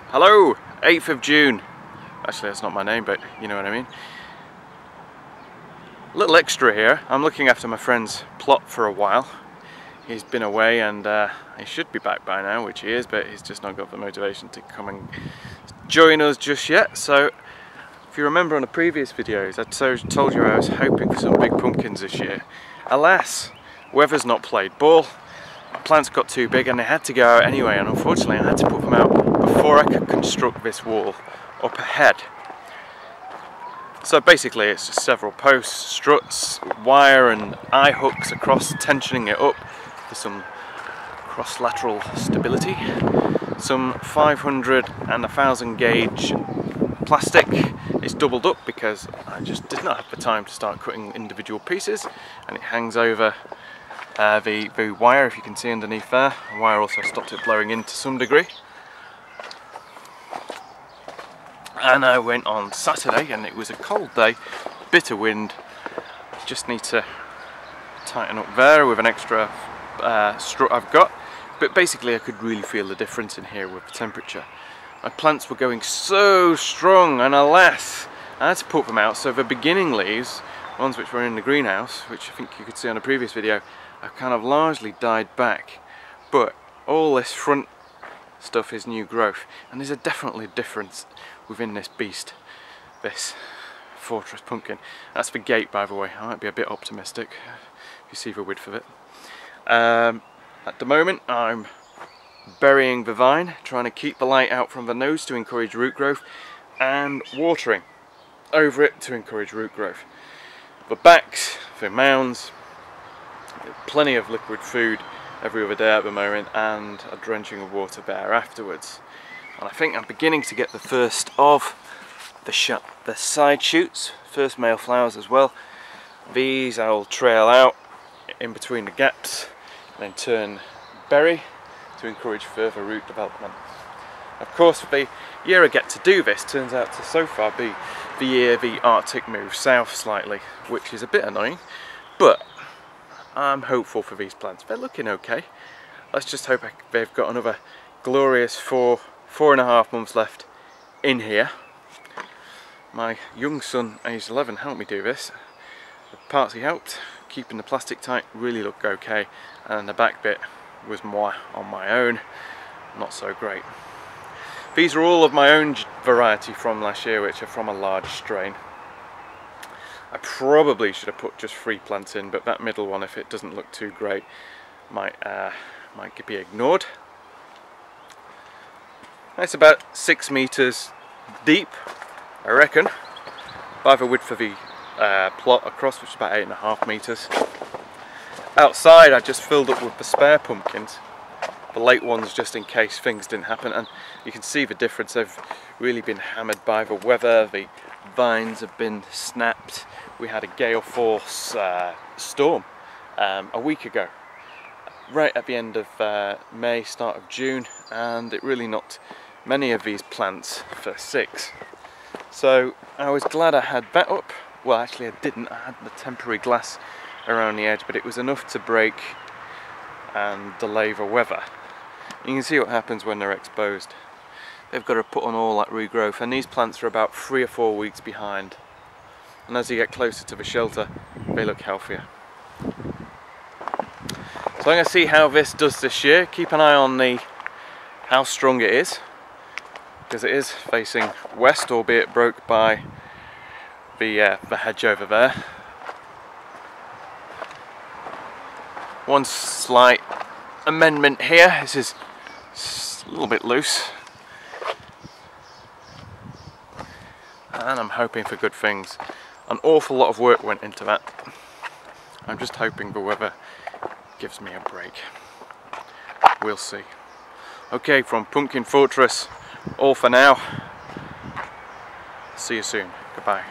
Hello, 8th of June. Actually, that's not my name, but you know what I mean. Little extra here. I'm looking after my friend's plot for a while. He's been away and he should be back by now, which he is, but he's just not got the motivation to come and join us just yet. So, if you remember on the previous videos, I told you I was hoping for some big pumpkins this year. Alas, weather's not played ball. My plants got too big and they had to go out anyway, and unfortunately I had to put them out before I could construct this wall up ahead. So basically it's just several posts, struts, wire and eye hooks across, tensioning it up for some cross-lateral stability. Some 500 and 1000 gauge plastic. It's doubled up because I just did not have the time to start cutting individual pieces, and it hangs over the wire, if you can see underneath there. The wire also stopped it blowing in to some degree. And I went on Saturday and it was a cold day, bit of wind. Just need to tighten up there with an extra strut I've got. But basically I could really feel the difference in here with the temperature. My plants were going so strong, and alas, I had to put them out. So the beginning leaves, ones which were in the greenhouse, which I think you could see on a previous video, have kind of largely died back. But all this front stuff is new growth, and there's definitely a difference within this beast, this fortress pumpkin. That's the gate, by the way. I might be a bit optimistic if you see the width of it. At the moment I'm burying the vine, trying to keep the light out from the nose to encourage root growth, and watering over it to encourage root growth. The backs, the mounds, plenty of liquid food every other day at the moment, and a drenching of water there afterwards. And I think I'm beginning to get the first of the side shoots, first male flowers as well. These I will trail out in between the gaps and then turn berry to encourage further root development. Of course, the year I get to do this turns out to so far be the year the Arctic moves south slightly, which is a bit annoying, but I'm hopeful for these plants. They're looking okay. Let's just hope they've got another glorious 4.5 months left in here. My young son, aged 11, helped me do this. The parts he helped, keeping the plastic tight, really looked okay, and the back bit was more on my own, not so great. These are all of my own variety from last year, which are from a large strain. I probably should have put just 3 plants in, but that middle one, if it doesn't look too great, might be ignored. It's about 6 meters deep, I reckon, by the width of the plot across, which is about 8.5 meters. Outside I just filled up with the spare pumpkins, the late ones just in case things didn't happen, and you can see the difference. They've really been hammered by the weather, the vines have been snapped. We had a gale force storm a week ago, right at the end of May, start of June, and it really knocked many of these plants for 6. So I was glad I had that up. Well, actually I didn't. I had the temporary glass around the edge, but it was enough to break and delay the weather. You can see what happens when they're exposed. They've got to put on all that regrowth, and these plants are about 3 or 4 weeks behind. And as you get closer to the shelter, they look healthier. So I'm going to see how this does this year. Keep an eye on how strong it is, because it is facing west, albeit broke by the hedge over there. One slight amendment here. This is a little bit loose, and I'm hoping for good things. An awful lot of work went into that. I'm just hoping the weather gives me a break. We'll see. Okay, from Pumpkin Fortress, all for now. See you soon. Goodbye.